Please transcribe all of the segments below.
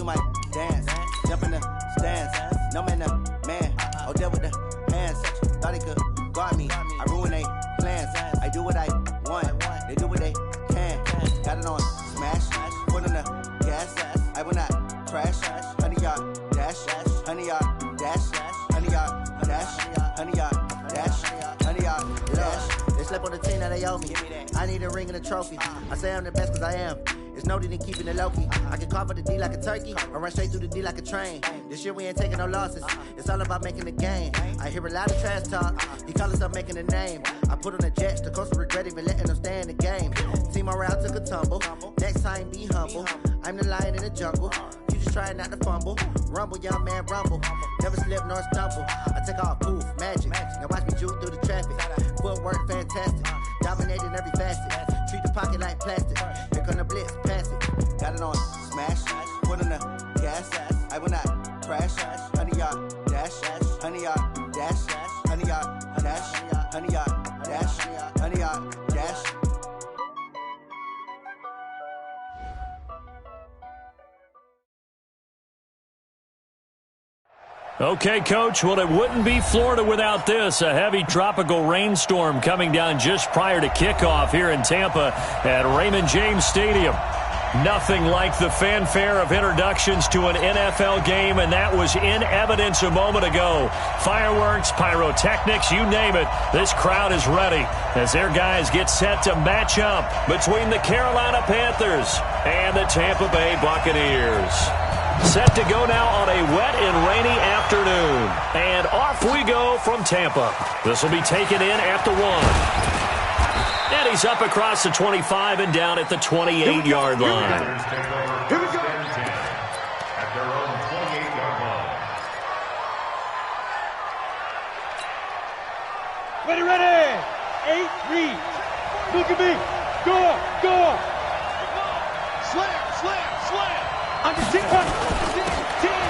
do my dance. Jump in the stands. No man, man. Oh, there with the hands. Thought he could guard me. I ruin they plans. I do what I want. They do what they can. Got it on smash. Put on the gas. I will not crash. 100-yard dash. 100-yard dash. 100-yard dash. 100-yard dash. 100-yard dash. They slept on the team that they owe me. I need a ring and a trophy. I say I'm the best cause I am. It's noted in keeping it low-key. I can carve up the D like a turkey or run straight through the D like a train. This year we ain't taking no losses. It's all about making the game. I hear a lot of trash talk. He call himself making a name. I put on the Jets. The coach will regret even letting them stay in the game. Team morale took a tumble. Next time be humble. I'm the lion in the jungle. You just trying not to fumble. Rumble, young man, rumble. Never slip nor stumble. I take off, poof, magic. Now watch me juke through the traffic. Footwork fantastic. Dominating every facet. Treat the pocket like plastic. Here come the blitz, pass it. Got it on smash. Put on the gas. I will not crash. 100-yard dash. 100-yard dash. 100-yard dash. 100-yard dash. 100-yard dash. Okay, Coach, well, it wouldn't be Florida without this. A heavy tropical rainstorm coming down just prior to kickoff here in Tampa at Raymond James Stadium. Nothing like the fanfare of introductions to an NFL game, and that was in evidence a moment ago. Fireworks, pyrotechnics, you name it. This crowd is ready as their guys get set to match up between the Carolina Panthers and the Tampa Bay Buccaneers. Set to go now on a wet and rainy afternoon. And off we go from Tampa. This will be taken in at the 1. And he's up across the 25 and down at the 28-yard line. Here we go. At their own 28-yard line. Ready. 8, read. Look at me. Go. Slam.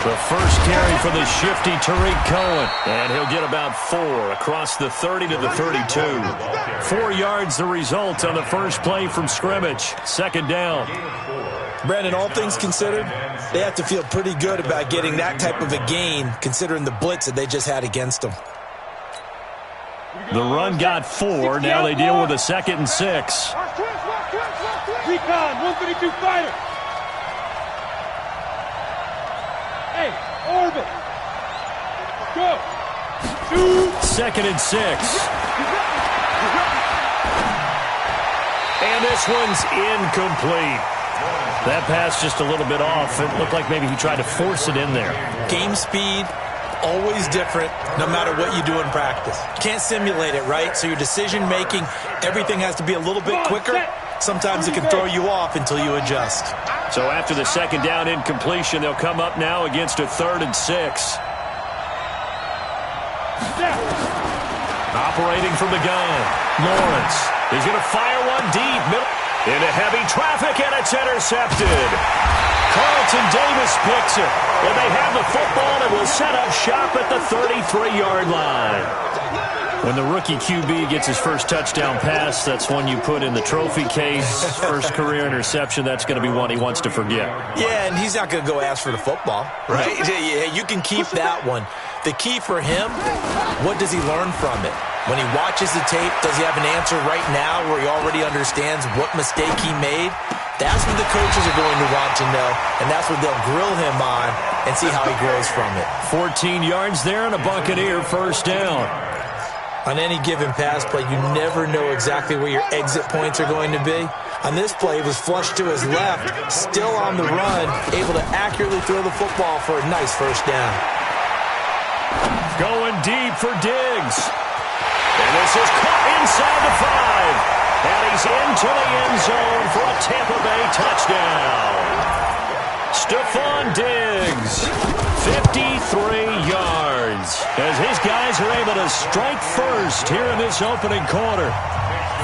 The first carry for the shifty Tariq Cohen. And he'll get about 4 across the 30 to the 32. 4 yards the result on the first play from scrimmage. Second down. Brandon, all things considered, they have to feel pretty good about getting that type of a gain considering the blitz that they just had against them. The run got 4. Now they deal with a 2nd and 6. Recon, 132 fighter. Hey, orbit. Go. 2nd and 6. And this one's incomplete. That pass just a little bit off. It looked like maybe he tried to force it in there. Game speed, always different, no matter what you do in practice. You can't simulate it, right? So your decision-making, everything has to be a little bit quicker. Sometimes it can throw you off until you adjust. So after the second down incompletion, they'll come up now against a 3rd and 6. Operating from the gun, Lawrence. He's going to fire one deep. Into heavy traffic, and it's intercepted. Carlton Davis picks it. And they have the football and will set up shop at the 33-yard line. When the rookie QB gets his first touchdown pass, that's one you put in the trophy case. First career interception, that's going to be one he wants to forget. Yeah, and he's not going to go ask for the football, right? Yeah, you can keep that one. The key for him, what does he learn from it? When he watches the tape, does he have an answer right now where he already understands what mistake he made? That's what the coaches are going to want to know, and that's what they'll grill him on and see how he grows from it. 14 yards there and a Buccaneer first down. On any given pass play, you never know exactly where your exit points are going to be. On this play, it was flushed to his left, still on the run, able to accurately throw the football for a nice first down. Going deep for Diggs. And this is caught inside the 5. And he's into the end zone for a Tampa Bay touchdown. Stephon Diggs, 53 yards. As his guys are able to strike first here in this opening quarter.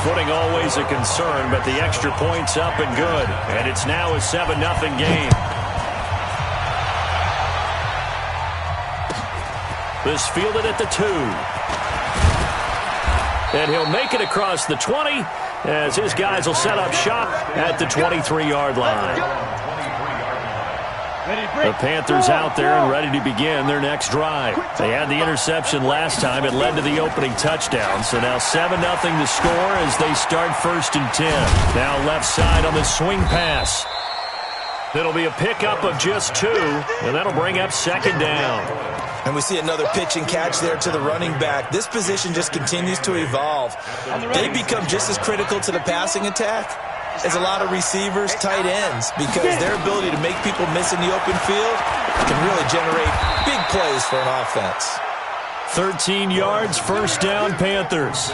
Footing always a concern, but the extra point's up and good. And it's now a 7-0 game. This fielded at the 2. And he'll make it across the 20 as his guys will set up shop at the 23-yard line. The Panthers out there and ready to begin their next drive. They had the interception last time. It led to the opening touchdown. So now 7-0 the score as they start 1st and 10. Now left side on the swing pass. It'll be a pickup of just 2, and that'll bring up 2nd down. And we see another pitch and catch there to the running back. This position just continues to evolve. They become just as critical to the passing attack as a lot of receivers, tight ends, because their ability to make people miss in the open field can really generate big plays for an offense. 13 yards, 1st down, Panthers.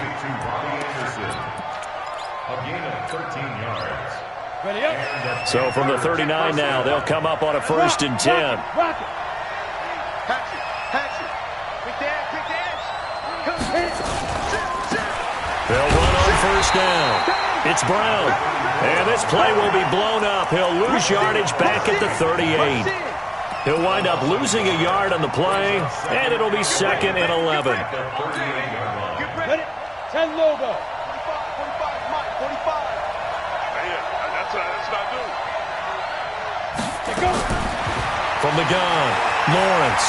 So from the 39 now, they'll come up on a 1st and 10. They'll run on 1st down. It's Brown. And this play will be blown up. He'll lose yardage back at the 38. He'll wind up losing a yard on the play, and it'll be 2nd and 11. 10 logo. 45. That's what I do. From the gun, Lawrence.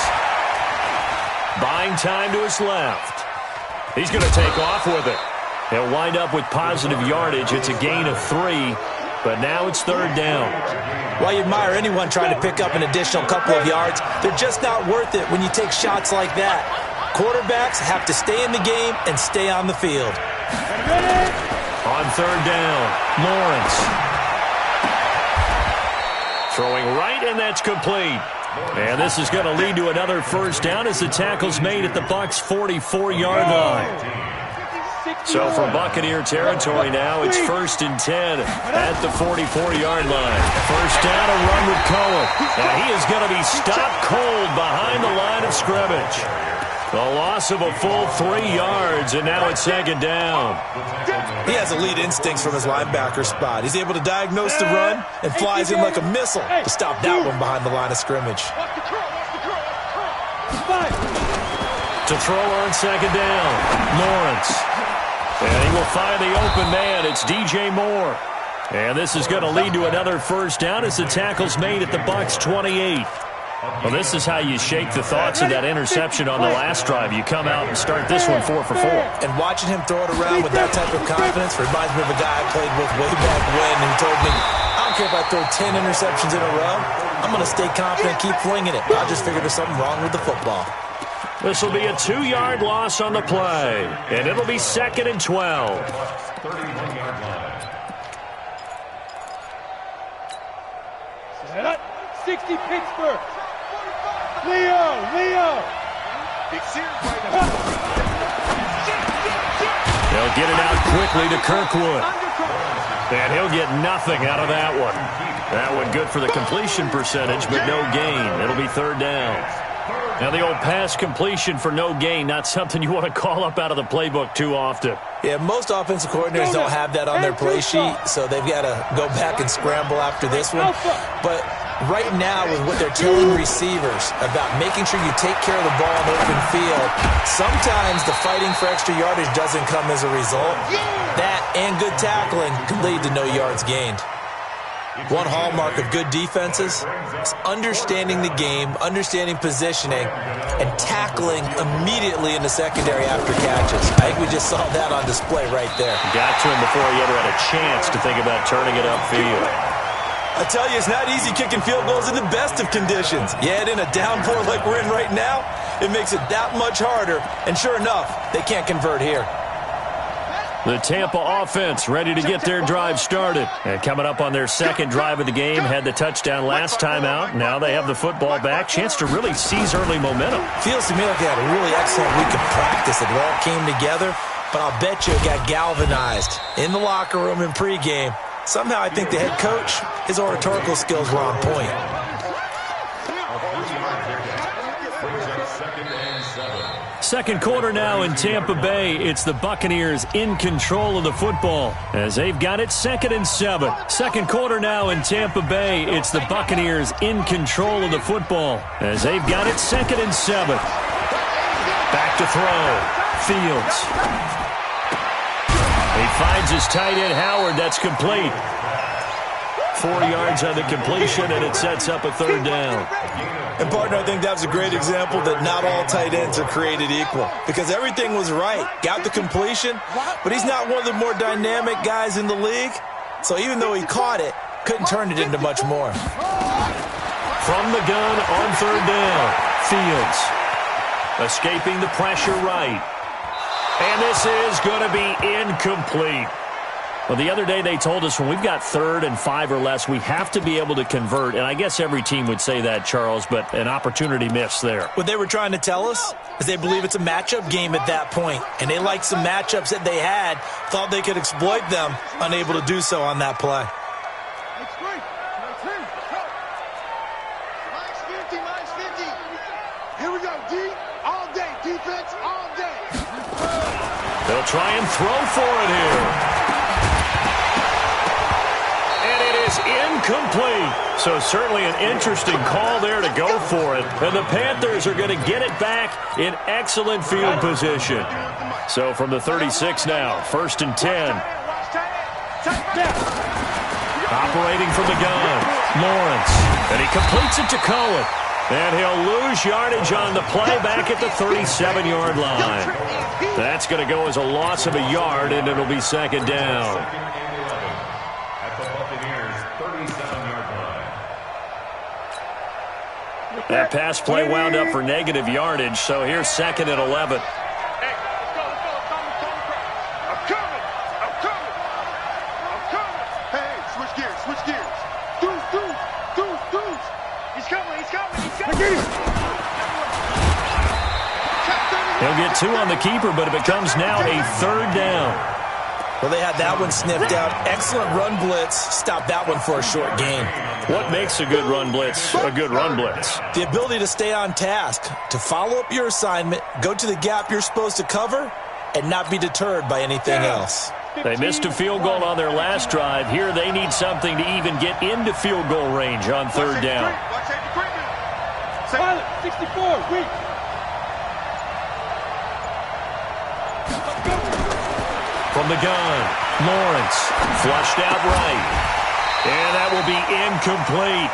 Buying time to his left. He's going to take off with it. He'll wind up with positive yardage. It's a gain of 3, but now it's 3rd down. While you admire anyone trying to pick up an additional couple of yards, they're just not worth it when you take shots like that. Quarterbacks have to stay in the game and stay on the field. On 3rd down, Lawrence. Throwing right, and that's complete. And this is going to lead to another 1st down as the tackle's made at the Bucs' 44-yard line. So from Buccaneer territory now, it's 1st and 10 at the 44-yard line. 1st down, a run with Cohen. And he is going to be stopped cold behind the line of scrimmage. The loss of a full 3 yards, and now it's 2nd down. He has elite instincts from his linebacker spot. He's able to diagnose the run and flies in like a missile to stop that one behind the line of scrimmage. To throw on 2nd down, Lawrence. And he will find the open man. It's DJ Moore. And this is going to lead to another 1st down as the tackle's made at the Bucs' 28. Well, this is how you shake the thoughts of that interception on the last drive. You come out and start this one 4 for 4. And watching him throw it around with that type of confidence reminds me of a guy I played with way back when who told me, I don't care if I throw 10 interceptions in a row. I'm going to stay confident, keep flinging it. I just figured there's something wrong with the football. This will be a 2-yard loss on the play, and it'll be 2nd and 12. 31-yard line. 60 Pittsburgh. Leo. They'll get it out quickly to Kirkwood. And he'll get nothing out of that one. That one good for the completion percentage, but no gain. It'll be 3rd down. Now, the old pass completion for no gain, not something you want to call up out of the playbook too often. Yeah, most offensive coordinators don't have that on their play sheet, so they've got to go back and scramble after this one. But right now, with what they're telling receivers about making sure you take care of the ball in open field, sometimes the fighting for extra yardage doesn't come as a result. That and good tackling can lead to no yards gained. One hallmark of good defenses is understanding the game, understanding positioning, and tackling immediately in the secondary after catches. I think we just saw that on display right there. Got to him before he ever had a chance to think about turning it upfield. I tell you, it's not easy kicking field goals in the best of conditions. Yet in a downpour like we're in right now, it makes it that much harder. And sure enough, they can't convert here. The Tampa offense ready to get their drive started. And coming up on their 2nd drive of the game, had the touchdown last time out. Now they have the football back. Chance to really seize early momentum. Feels to me like they had a really excellent week of practice. It all came together, but I'll bet you it got galvanized in the locker room in pregame. Somehow I think the head coach, his oratorical skills were on point. Second quarter now in Tampa Bay. It's the Buccaneers in control of the football as they've got it 2nd and 7. Second quarter now in Tampa Bay. It's the Buccaneers in control of the football as they've got it 2nd and 7. Back to throw. Fields. He finds his tight end Howard. That's complete. 4 yards on the completion, and it sets up a third down. And, partner, I think that was a great example that not all tight ends are created equal, because everything was right. Got the completion, but he's not one of the more dynamic guys in the league. So even though he caught it, couldn't turn it into much more. From the gun on third down, Fields escaping the pressure right. And this is going to be incomplete. Well, the other day they told us when we've got 3rd and 5 or less, we have to be able to convert. And I guess every team would say that, Charles, but an opportunity missed there. What they were trying to tell us is they believe it's a matchup game at that point. And they liked some matchups that they had, thought they could exploit them, unable to do so on that play. Here we go, D. All day. Defense, all day. They'll try and throw for it here. And it is incomplete. So certainly an interesting call there to go for it. And the Panthers are going to get it back in excellent field position. So from the 36 now, 1st and 10. Operating from the gun, Lawrence. And he completes it to Cohen. And he'll lose yardage on the play back at the 37-yard line. That's going to go as a loss of a yard, and it'll be 2nd down. That pass play wound up for negative yardage, so here's 2nd and 11. Hey, let's go. I'm coming. Hey, switch gears. Deuce. He's coming. He'll get 2 on the keeper, but it becomes now a 3rd down. Well, they had that one sniffed out. Excellent run blitz. Stop that one for a short gain. What makes a good run blitz a good run blitz? The ability to stay on task, to follow up your assignment, go to the gap you're supposed to cover, and not be deterred by anything else. They missed a field goal on their last drive. Here they need something to even get into field goal range on 3rd down. Pilot, 64, weak. From the gun, Lawrence, flushed out right. And that will be incomplete.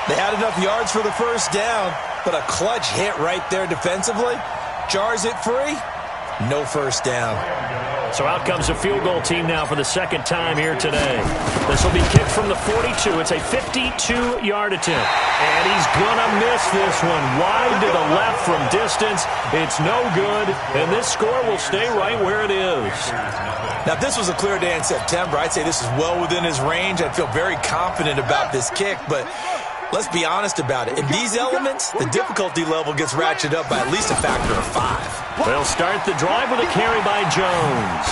They had enough yards for the 1st down, but a clutch hit right there defensively. Jars it free, no 1st down. So out comes a field goal team now for the 2nd time here today. This will be kicked from the 42. It's a 52-yard attempt. And he's going to miss this one. Wide to the left from distance. It's no good. And this score will stay right where it is. Now, if this was a clear day in September, I'd say this is well within his range. I'd feel very confident about this kick. But let's be honest about it. In these elements, the difficulty level gets ratcheted up by at least a factor of 5. They'll start the drive with a carry by Jones.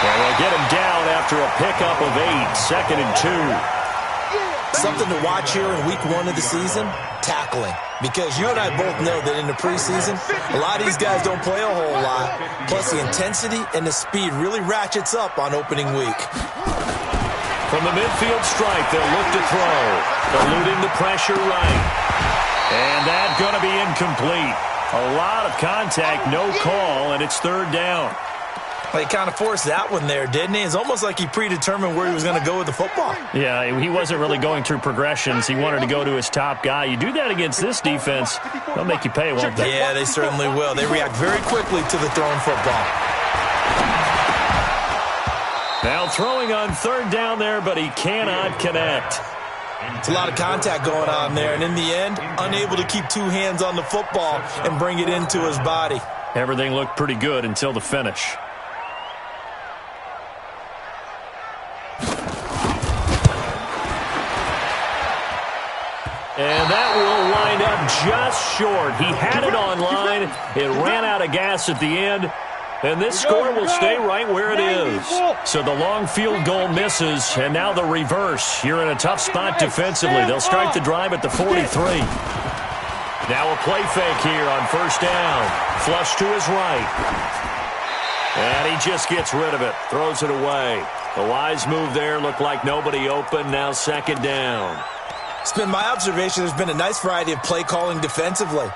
And they'll get him down after a pickup of 8, 2nd and 2. Something to watch here in week 1 of the season, tackling. Because you and I both know that in the preseason, a lot of these guys don't play a whole lot. Plus, the intensity and the speed really ratchets up on opening week. From the midfield stripe, they'll look to throw. Eluding the pressure right. And that's going to be incomplete. A lot of contact, no call, and it's 3rd down. Well, he kind of forced that one there, didn't he? It's almost like he predetermined where he was going to go with the football. Yeah, he wasn't really going through progressions. He wanted to go to his top guy. You do that against this defense, they'll make you pay, won't they? Yeah, they certainly will. They react very quickly to the thrown football. Now throwing on 3rd down there, but he cannot connect. It's a lot of contact going on there, and in the end, unable to keep 2 hands on the football and bring it into his body. Everything looked pretty good until the finish. And that will wind up just short. He had it on line. It ran out of gas at the end. And this score will stay right where it is. So the long field goal misses, and now the reverse. You're in a tough spot defensively. They'll start the drive at the 43. Now a play fake here on 1st down. Flush to his right. And he just gets rid of it. Throws it away. The wise move there. Looked like nobody open. Now 2nd down. It's been my observation there's been a nice variety of play calling defensively.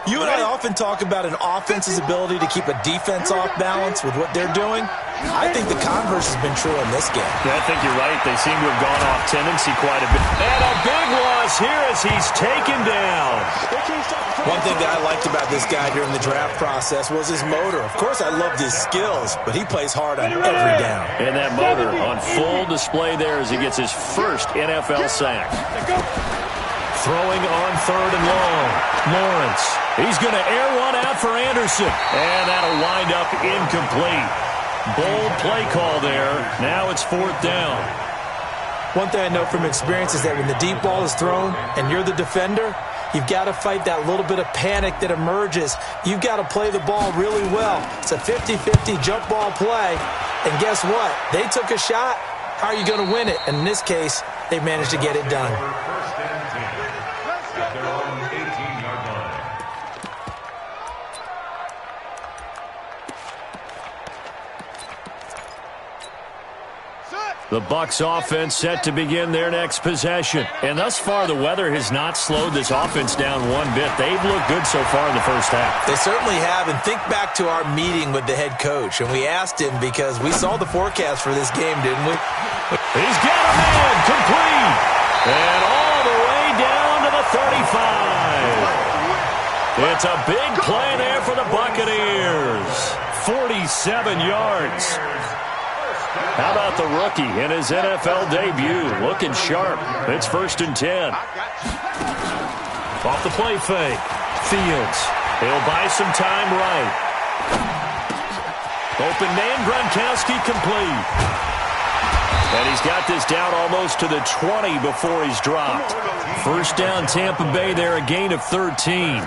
You and I often talk about an offense's ability to keep a defense off balance with what they're doing. I think the converse has been true in this game. Yeah, I think you're right. They seem to have gone off tendency quite a bit. And a big loss here as he's taken down. One thing that I liked about this guy during the draft process was his motor. Of course, I loved his skills, but he plays hard on every down. And that motor on full display there as he gets his first NFL sack. Throwing on 3rd and long. Lawrence. He's going to air one out for Anderson. And that'll wind up incomplete. Bold play call there. Now it's 4th down. One thing I know from experience is that when the deep ball is thrown and you're the defender, you've got to fight that little bit of panic that emerges. You've got to play the ball really well. It's a 50-50 jump ball play. And guess what? They took a shot. How are you going to win it? And in this case, they managed to get it done. First and 10 at their own 18-yard line. The Bucs offense set to begin their next possession. And thus far, the weather has not slowed this offense down one bit. They've looked good so far in the first half. They certainly have. And think back to our meeting with the head coach. And we asked him because we saw the forecast for this game, didn't we? He's got a man complete. And all the way down to the 35. It's a big play there for the Buccaneers. 47 yards. How about the rookie in his NFL debut? Looking sharp. It's 1st and 10. Off the play fake. Fields. He'll buy some time right. Open man, Gronkowski complete. And he's got this down almost to the 20 before he's dropped. 1st down, Tampa Bay there, a gain of 13.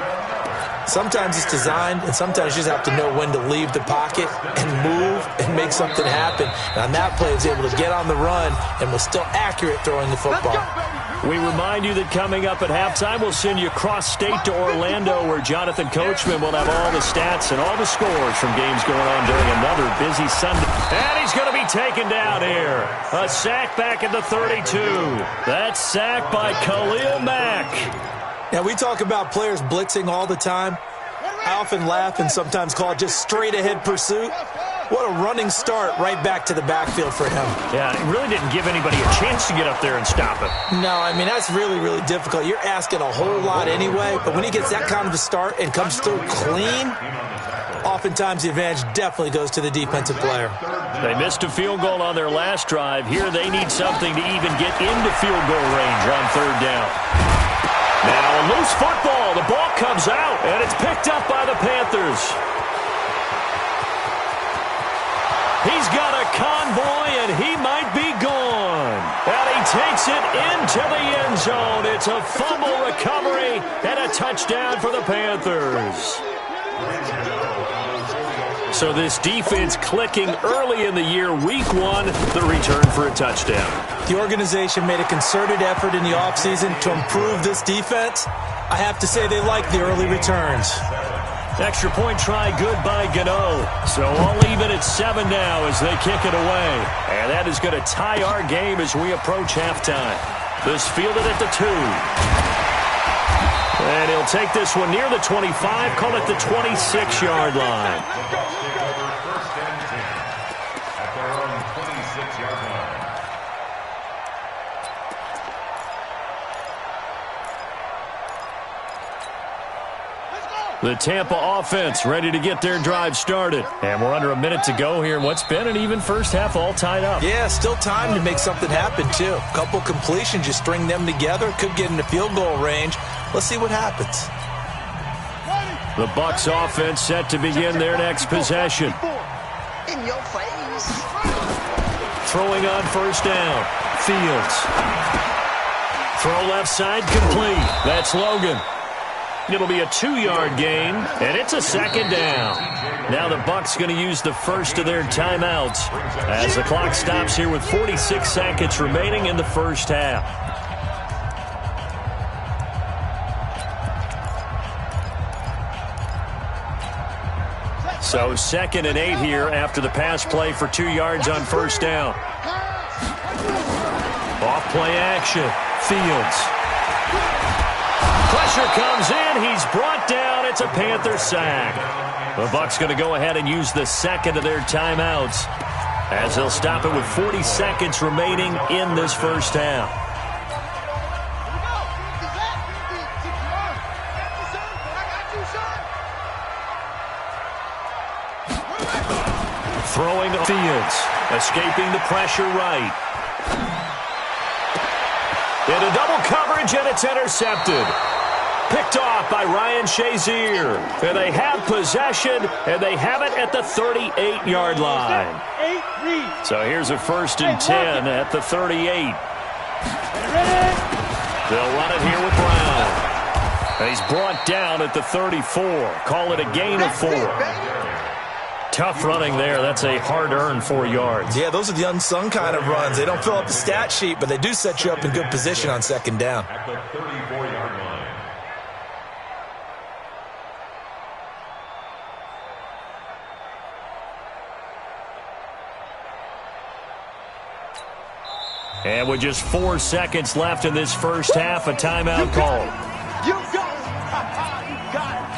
Sometimes it's designed, and sometimes you just have to know when to leave the pocket and move and make something happen. And on that play, he was able to get on the run and was still accurate throwing the football. We remind you that coming up at halftime, we'll send you cross-state to Orlando, where Jonathan Coachman will have all the stats and all the scores from games going on during another busy Sunday. And he's going to be taken down here. A sack back at the 32. That's sacked by Khalil Mack. Now, we talk about players blitzing all the time. I often laugh and sometimes call it just straight-ahead pursuit. What a running start right back to the backfield for him. Yeah, it really didn't give anybody a chance to get up there and stop him. No, I mean, that's really, really difficult. You're asking a whole lot anyway, but when he gets that kind of a start and comes through clean, oftentimes the advantage definitely goes to the defensive player. They missed a field goal on their last drive. Here they need something to even get into field goal range on 3rd down. Now a loose football. The ball comes out, and it's picked up by the Panthers. He's got a convoy, and he might be gone. And he takes it into the end zone. It's a fumble recovery and a touchdown for the Panthers. So this defense clicking early in the year, week 1, the return for a touchdown. The organization made a concerted effort in the offseason to improve this defense. I have to say they like the early returns. Extra point try good by Gano. So all even at 7 now as they kick it away. And that is going to tie our game as we approach halftime. This fielded at the 2. And he'll take this one near the 25, call it the 26-yard line. First and 10 at their own 26-yard line. The Tampa offense ready to get their drive started. And we're under a minute to go here in what's been an even first half, all tied up. Yeah, still time to make something happen, too. A couple completions, you string them together, could get into field goal range. Let's see what happens. The Bucs offense set to begin their next possession. In your face. Throwing on 1st down. Fields. Throw left side complete. That's Logan. It'll be a 2-yard gain, and it's a 2nd down. Now the Bucs going to use the first of their timeouts as the clock stops here with 46 seconds remaining in the first half. So 2nd and 8 here after the pass play for 2 yards on 1st down. Off play action. Fields. pressure comes in. He's brought down. It's a Panther sack. The Bucs going to go ahead and use the second of their timeouts as they'll stop it with 40 seconds remaining in this first half. Throwing Fields, escaping the pressure right. Into double coverage, and it's intercepted. Picked off by Ryan Shazier. And they have possession, and they have it at the 38-yard line. So here's a 1st and 10 at the 38. They'll run it here with Brown. He's brought down at the 34. Call it a gain of 4. Tough running there. That's a hard-earned 4 yards. Yeah, those are the unsung kind of runs. They don't fill up the stat sheet, but they do set you up in good position on second down. At the 34-yard line. And with just 4 seconds left in this first half, a timeout call. You got it. You got it.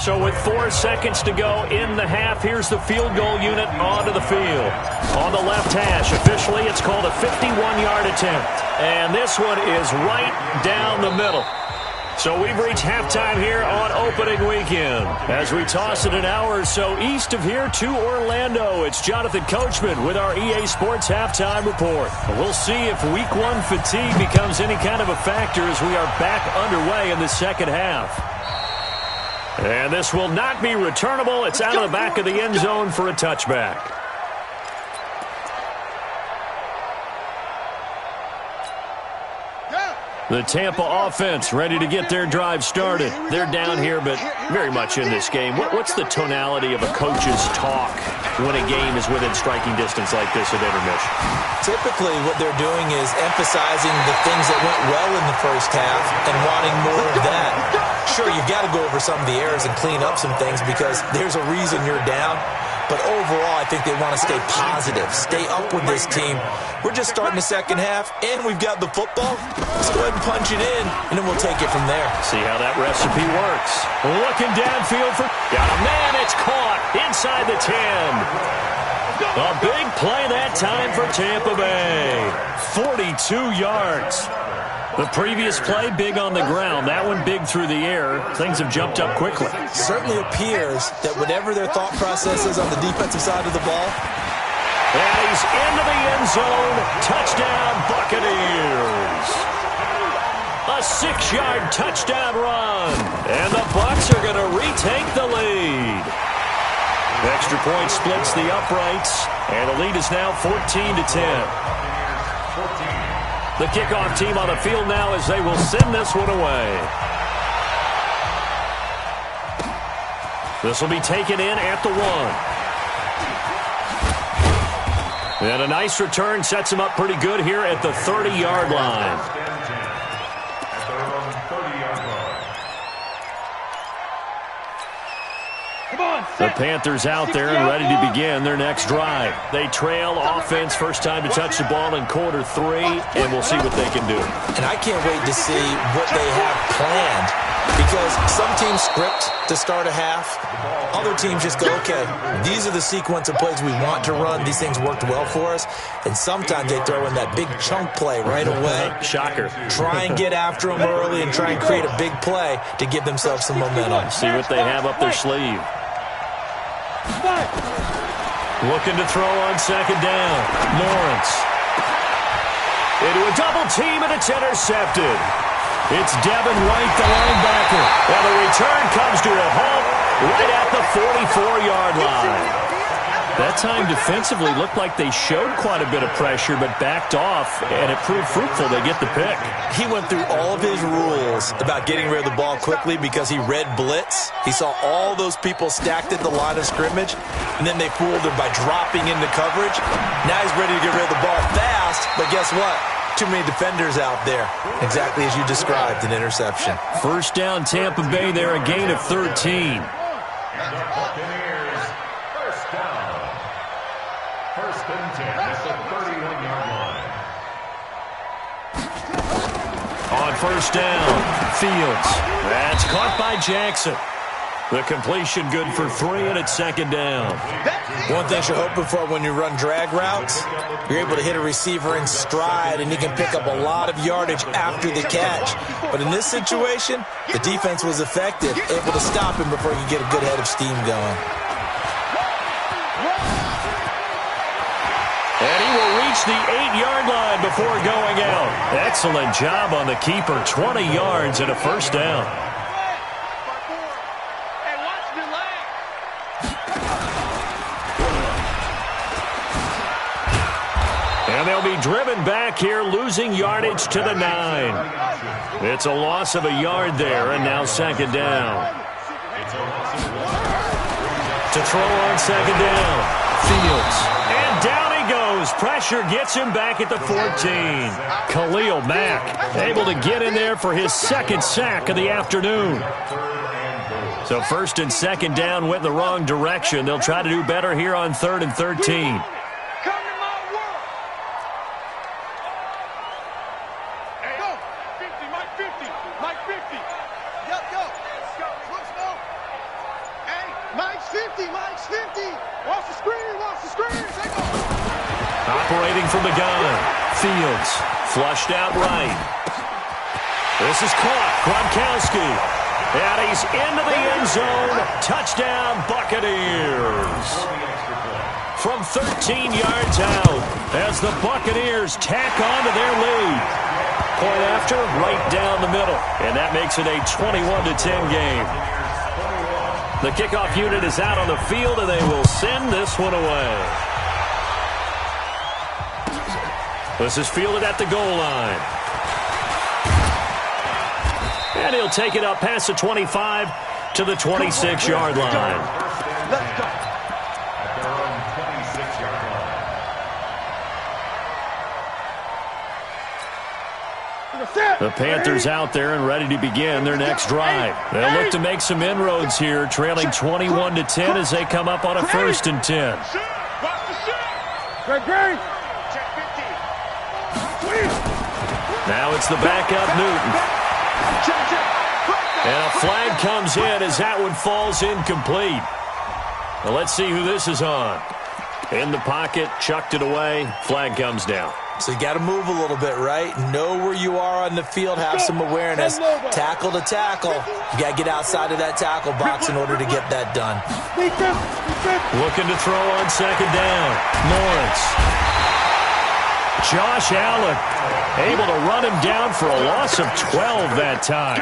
So with 4 seconds to go in the half, here's the field goal unit onto the field. On the left hash, officially it's called a 51-yard attempt. And this one is right down the middle. So we've reached halftime here on opening weekend. As we toss it an hour or so east of here to Orlando, it's Jonathan Coachman with our EA Sports Halftime Report. We'll see if Week 1 fatigue becomes any kind of a factor as we are back underway in the second half. And this will not be returnable. It's out of the back of the end zone for a touchback. The Tampa offense ready to get their drive started. They're down here, but very much in this game. What's the tonality of a coach's talk when a game is within striking distance like this at intermission? Typically, what they're doing is emphasizing the things that went well in the first half and wanting more of that. Sure, you've got to go over some of the errors and clean up some things because there's a reason you're down. But overall, I think they want to stay positive, stay up with this team. We're just starting the second half, and we've got the football. Let's go ahead and punch it in, and then we'll take it from there. See how that recipe works. Looking downfield for... Got a man, it's caught inside the 10. A big play that time for Tampa Bay. 42 yards. The previous play, big on the ground. That one big through the air. Things have jumped up quickly. Certainly appears that whatever their thought process is on the defensive side of the ball. And he's into the end zone. Touchdown, Buccaneers. A 6-yard touchdown run. And the Bucs are going to retake the lead. Extra point splits the uprights. And the lead is now 14-10. The kickoff team on the field now as they will send this one away. This will be taken in at the 1. And a nice return sets him up pretty good here at the 30-yard line. At their own 30-yard line. The Panthers out there and ready to begin their next drive. They trail offense, first time to touch the ball in quarter 3, and we'll see what they can do. And I can't wait to see what they have planned because some teams script to start a half. Other teams just go, okay, these are the sequence of plays we want to run. These things worked well for us. And sometimes they throw in that big chunk play right away. Shocker. Try and get after them early and try and create a big play to give themselves some momentum. See what they have up their sleeve. Looking to throw on second down. Lawrence. Into a double team, and it's intercepted. It's Devin White, the linebacker. And the return comes to a halt right at the 44-yard line. That time defensively looked like they showed quite a bit of pressure but backed off, and it proved fruitful. They get the pick. He went through all of his rules about getting rid of the ball quickly because he read blitz. He saw all those people stacked at the line of scrimmage, and then they fooled him by dropping into coverage. Now he's ready to get rid of the ball fast, but guess what? Too many defenders out there. Exactly as you described, an interception. First down, Tampa Bay there, a gain of 13. And the Buccaneers, first down. First and 10 at the 31-yard line. first down. Fields. That's caught by Jackson. The completion good for 3, and it's second down. One thing you're hoping for when you run drag routes, you're able to hit a receiver in stride, and he can pick up a lot of yardage after the catch. But in this situation, the defense was effective, able to stop him before he could get a good head of steam going. And he will reach the 8-yard line before going out. Excellent job on the keeper. 20 yards and a first down. And they'll be driven back here, losing yardage to the 9. It's a loss of a yard there, and now second down. To throw on second down. Fields. And down he goes. Pressure gets him back at the 14. Khalil Mack able to get in there for his second sack of the afternoon. So first and second down went in the wrong direction. They'll try to do better here on 3rd and 13. Operating from the gun. Fields. Flushed out right. This is caught. Gronkowski. And he's into the end zone. Touchdown, Buccaneers. From 13 yards out as the Buccaneers tack on to their lead. Point after, right down the middle. And that makes it a 21-10 game. The kickoff unit is out on the field, and they will send this one away. This is fielded at the goal line. And he'll take it up past the 25 to the 26-yard line. Let's go. At their own 26-yard line. The Panthers out there and ready to begin their next drive. They'll look to make some inroads here, trailing 21-10 as they come up on a 1st and 10. Now it's the backup Newton. And a flag comes in as that one falls incomplete. Well, let's see who this is on. In the pocket, chucked it away, flag comes down. So you got to move a little bit, right? Know where you are on the field, have some awareness. Tackle to tackle. You got to get outside of that tackle box in order to get that done. Looking to throw on second down. Lawrence. Josh Allen able to run him down for a loss of 12 that time.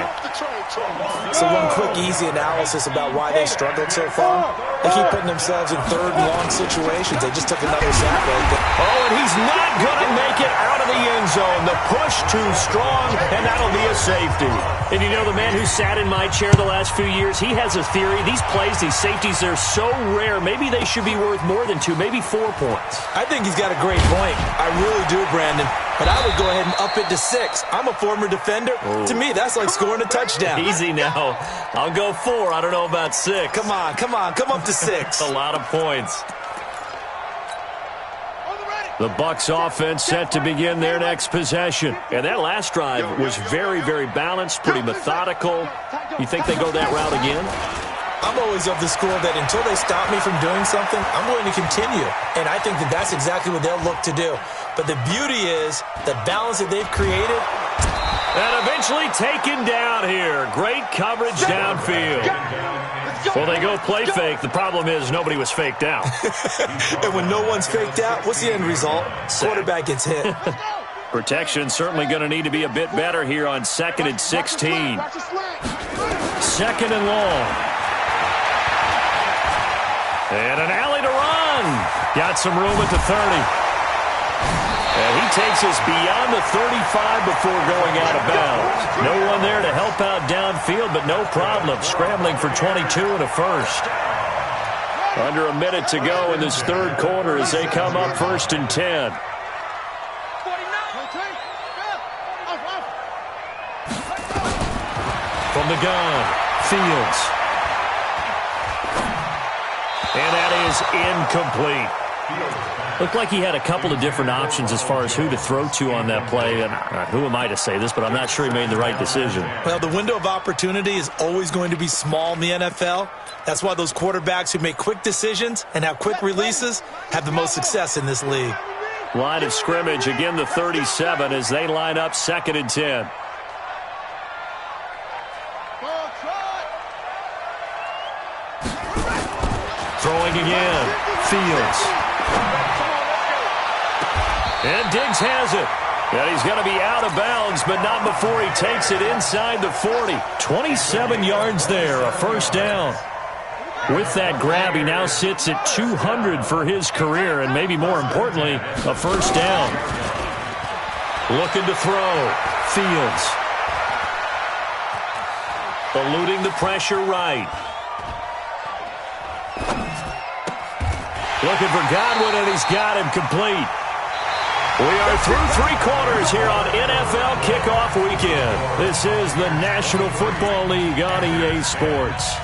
So one quick, easy analysis about why they struggled so far. They keep putting themselves in 3rd and long situations. They just took another sack right there. Oh, and he's not going to make it out of the end zone. The push too strong, and that'll be a safety. And you know, the man who sat in my chair the last few years, he has a theory. These plays, these safeties, they're so rare. Maybe they should be worth more than 2, maybe 4 points. I think he's got a great point. I really do, Brandon. But I would go ahead and up it to 6. I'm a former defender. Ooh. To me, that's like scoring a touchdown. Easy now. I'll go 4. I don't know about 6. Come on. Come up to 6. A lot of points. The Bucs offense set to begin their next possession. And that last drive was very, very balanced, pretty methodical. You think they go that route again? I'm always of the school that until they stop me from doing something, I'm going to continue. And I think that that's exactly what they'll look to do. But the beauty is the balance that they've created. And eventually taken down here. Great coverage downfield. Well, they go play fake. The problem is nobody was faked out. And when no one's faked out, what's the end result? Quarterback gets hit. Protection certainly going to need to be a bit better here on 2nd and 16. 2nd and long. And an alley to run. Got some room at the 30. And he takes us beyond the 35 before going out of bounds. No one there to help out downfield, but no problem. Scrambling for 22 and a first. Under a minute to go in this 3rd quarter as they come up 1st and 10. From the gun, Fields. And that is incomplete. Looked like he had a couple of different options as far as who to throw to on that play. And who am I to say this, but I'm not sure he made the right decision. Well, the window of opportunity is always going to be small in the NFL. That's why those quarterbacks who make quick decisions and have quick releases have the most success in this league. Line of scrimmage, again the 37 as they line up 2nd and 10. Throwing again. Fields. And Diggs has it. And he's going to be out of bounds, but not before he takes it inside the 40. 27 yards there, a first down. With that grab, he now sits at 200 for his career, and maybe more importantly, a first down. Looking to throw. Fields. Eluding the pressure right. Looking for Godwin, and he's got him complete. We are through 3 quarters here on NFL Kickoff Weekend. This is the National Football League on EA Sports.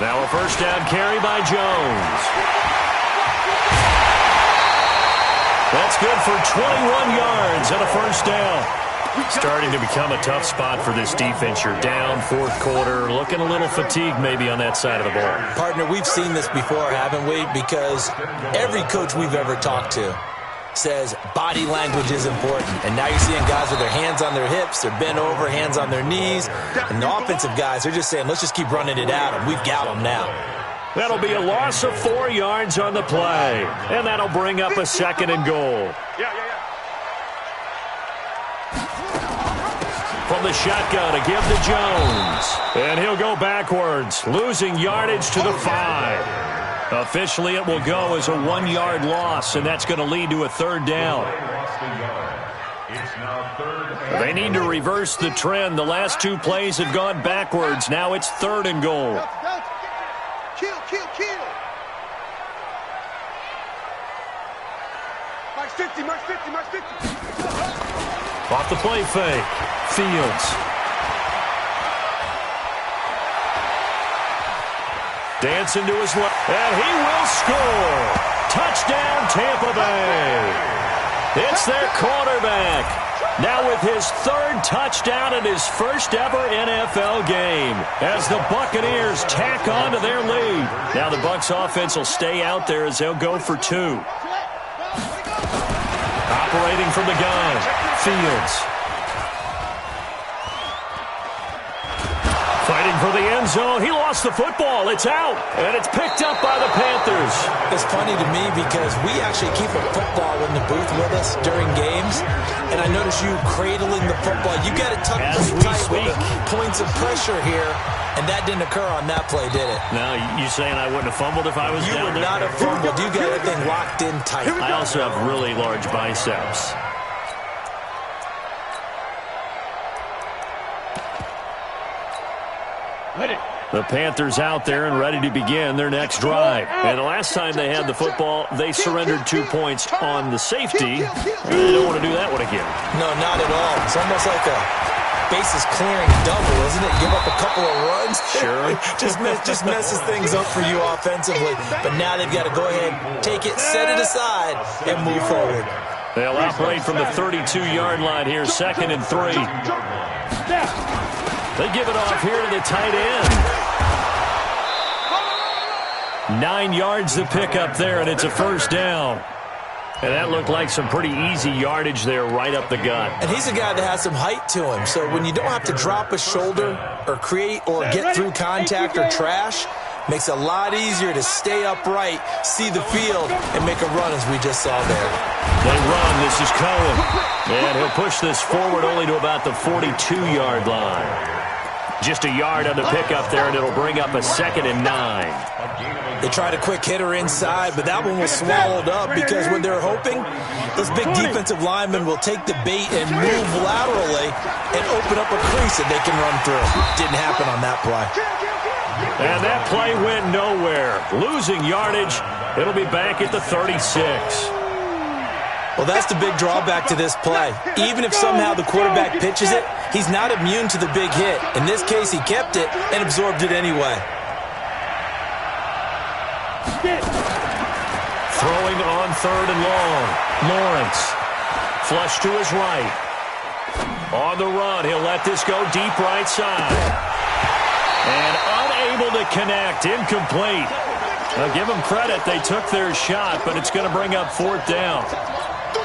Now a first down carry by Jones. That's good for 21 yards and a first down. Starting to become a tough spot for this defense. You're down 4th quarter, looking a little fatigued maybe on that side of the ball. Partner, we've seen this before, haven't we? Because every coach we've ever talked to says body language is important. And now you're seeing guys with their hands on their hips, they're bent over, hands on their knees. And the offensive guys, they're just saying, let's just keep running it at them. We've got them now. That'll be a loss of 4 yards on the play. And that'll bring up a 2nd and goal. From the shotgun to give to Jones. And he'll go backwards, losing yardage to the 5. Officially, it will go as a 1-yard loss, and that's going to lead to a 3rd down. They need to reverse the trend. The last 2 plays have gone backwards. Now it's 3rd and goal. Kill. Mark 50. Off the play fake. Fields. Dancing to his left. And he will score. Touchdown, Tampa Bay. It's their quarterback. Now with his 3rd touchdown and his first ever NFL game. As the Buccaneers tack on to their lead. Now the Bucs offense will stay out there as they'll go for 2. Operating from the gun. Fields. Fighting for the end zone. He lost the football. It's out. And it's picked up by the Panthers. It's funny to me because we actually keep a football in the booth with us during games. And I notice you cradling the football. You got it tucked pretty tight with the points of pressure here. And that didn't occur on that play, did it? No, you saying I wouldn't have fumbled if I was down there? You would not have fumbled. You got that thing locked in tight. I also have really large biceps. The Panthers out there and ready to begin their next drive. And the last time they had the football, they surrendered 2 points on the safety. They don't want to do that one again. No, not at all. It's almost like a bases clearing double, isn't it? Give up a couple of runs. Sure. just messes things up for you offensively. But now they've got to go ahead, take it, set it aside, and move forward. They'll operate from the 32-yard line here, 2nd and 3. They give it off here to the tight end. 9 yards to pick up there, and it's a first down. And that looked like some pretty easy yardage there right up the gut. And he's a guy that has some height to him. So when you don't have to drop a shoulder or create or get through contact or trash, makes it a lot easier to stay upright, see the field, and make a run as we just saw there. They run. This is Cohen. And he'll push this forward only to about the 42-yard line. Just a yard on the pickup there, and it'll bring up a 2nd and 9. They tried a quick hitter inside, but that one was swallowed up because when they're hoping, those big defensive linemen will take the bait and move laterally and open up a crease that they can run through. Didn't happen on that play. And that play went nowhere. Losing yardage. It'll be back at the 36. Well, that's the big drawback to this play. Even if somehow the quarterback pitches it, He's not immune to the big hit. In this case, he kept it and absorbed it anyway. Throwing on 3rd and long. Lawrence. Flush to his right. On the run, he'll let this go deep right side. And unable to connect. Incomplete. Now give them credit. They took their shot, but it's going to bring up 4th down.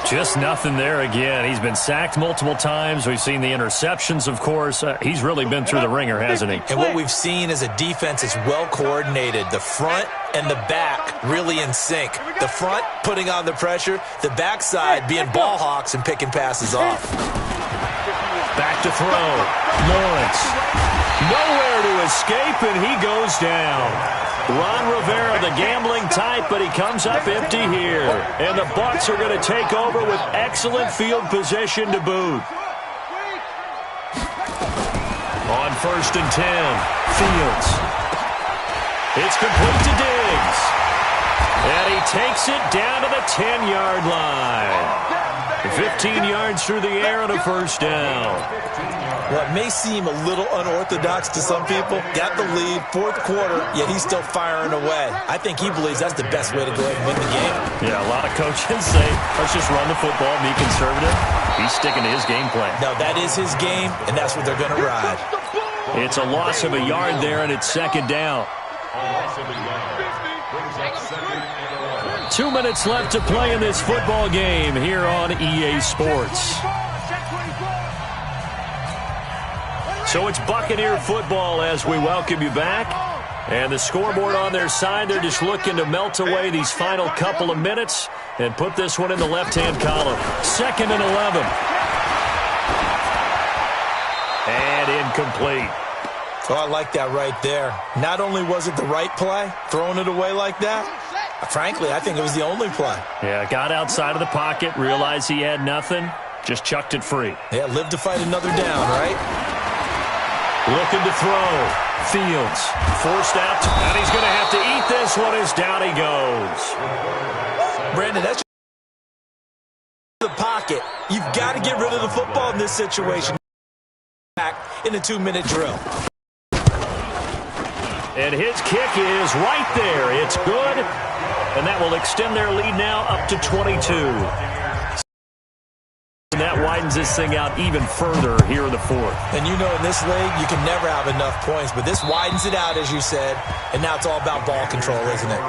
Just nothing there again. He's been sacked multiple times. We've seen the interceptions, of course. He's really been through the ringer, hasn't he? And what we've seen is a defense is well coordinated. The front and the back really in sync. The front putting on the pressure. The backside being ball hawks and picking passes off. Back to throw. Lawrence. Nowhere to escape, and he goes down. Ron Rivera, the gambling type, but he comes up empty here. And the Bucs are going to take over with excellent field position to boot. On 1st and 10, Fields. It's complete to Diggs. And he takes it down to the 10-yard line. 15 yards through the air and a 1st down. What may seem a little unorthodox to some people, got the lead, 4th quarter, yet he's still firing away. I think he believes that's the best way to go ahead and win the game. Yeah, a lot of coaches say, let's just run the football, be conservative. He's sticking to his game plan. No, that is his game, and that's what they're going to ride. It's a loss of a yard there, and it's 2nd down. 2 minutes left to play in this football game here on EA Sports. So it's Buccaneer football as we welcome you back. And the scoreboard on their side, they're just looking to melt away these final couple of minutes and put this one in the left-hand column. 2nd and 11. And incomplete. Oh, I like that right there. Not only was it the right play, throwing it away like that, frankly, I think it was the only play. Yeah, got outside of the pocket, realized he had nothing, just chucked it free. Yeah, live to fight another down, right? Looking to throw. Fields forced out, and he's going to have to eat this one as down he goes. Brandon, that's the pocket. You've got to get rid of the football in this situation. Back in a 2-minute drill. And his kick is right there. It's good, and that will extend their lead now up to 22. And that widens this thing out even further here in the 4th. And you know in this league, you can never have enough points, but this widens it out, as you said, and now it's all about ball control, isn't it?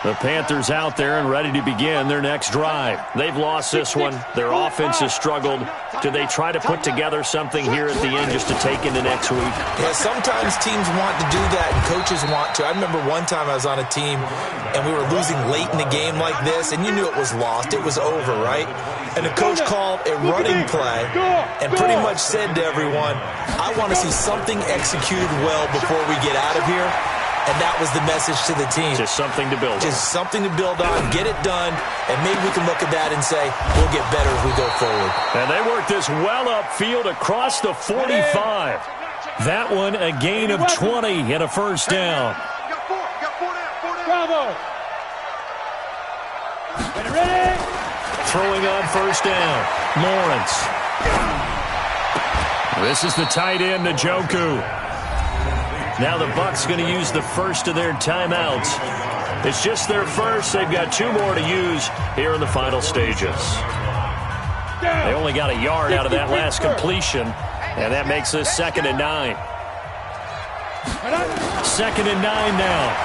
The Panthers out there and ready to begin their next drive. They've lost this one. Their offense has struggled. Do they try to put together something here at the end just to take into next week? Yeah, sometimes teams want to do that and coaches want to. I remember one time I was on a team and we were losing late in the game like this, and you knew it was lost. It was over, right? And the coach called a running play and pretty much said to everyone, I want to see something executed well before we get out of here. And that was the message to the team. Just something to build on. Just something to build on, get it done, and maybe we can look at that and say, we'll get better as we go forward. And they work this well upfield across the 45. That one a gain of 20 and a 1st down. Bravo. Ready? Throwing on 1st down. Lawrence. This is the tight end, Njoku. Now the Bucs going to use the first of their timeouts. It's just their first. They've got 2 more to use here in the final stages. They only got a yard out of that last completion, and that makes this 2nd and 9. 2nd and 9 now.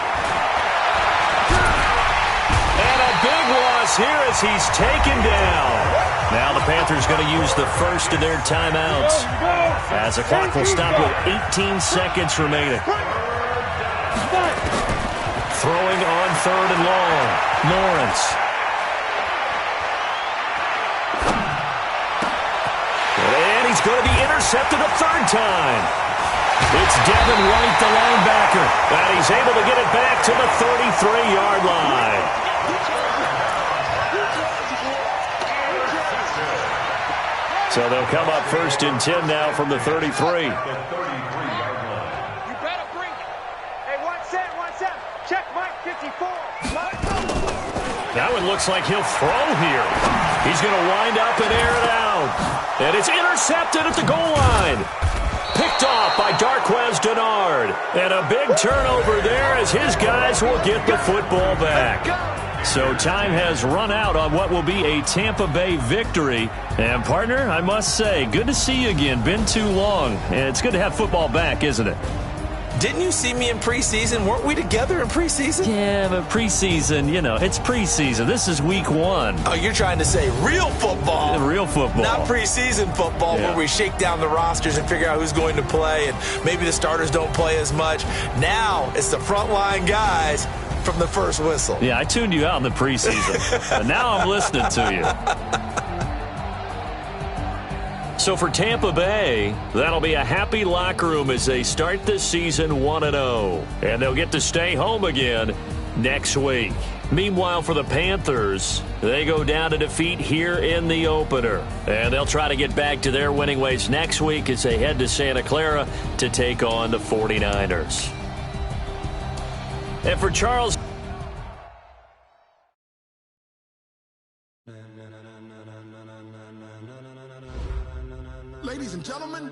And a big loss here as he's taken down. Now the Panthers going to use the first of their timeouts as the clock will stop with 18 seconds remaining. Throwing on 3rd and long. Lawrence. And he's going to be intercepted a 3rd time. It's Devin White, the linebacker, and he's able to get it back to the 33-yard line. So they'll come up 1st and 10 now from the 33. You better bring it. Hey, 1 set. Check Mike 54. That one looks like he'll throw here. He's going to wind up and air it out. And it's intercepted at the goal line. Picked off by Darquez Denard. And a big turnover there as his guys will get the football back. So time has run out on what will be a Tampa Bay victory. And, partner, I must say, good to see you again. Been too long. And it's good to have football back, isn't it? Didn't you see me in preseason? Weren't we together in preseason? Yeah, but preseason, you know, it's preseason. This is week 1. Oh, you're trying to say real football. Real football. Not preseason football Yeah. where we shake down the rosters and figure out who's going to play, and maybe the starters don't play as much. Now it's the frontline guys from the first whistle. Yeah, I tuned you out in the preseason. But now I'm listening to you. So for Tampa Bay, that'll be a happy locker room as they start the season 1-0. And they'll get to stay home again next week. Meanwhile, for the Panthers, they go down to defeat here in the opener. And they'll try to get back to their winning ways next week as they head to Santa Clara to take on the 49ers. And for Charles... Ladies and gentlemen,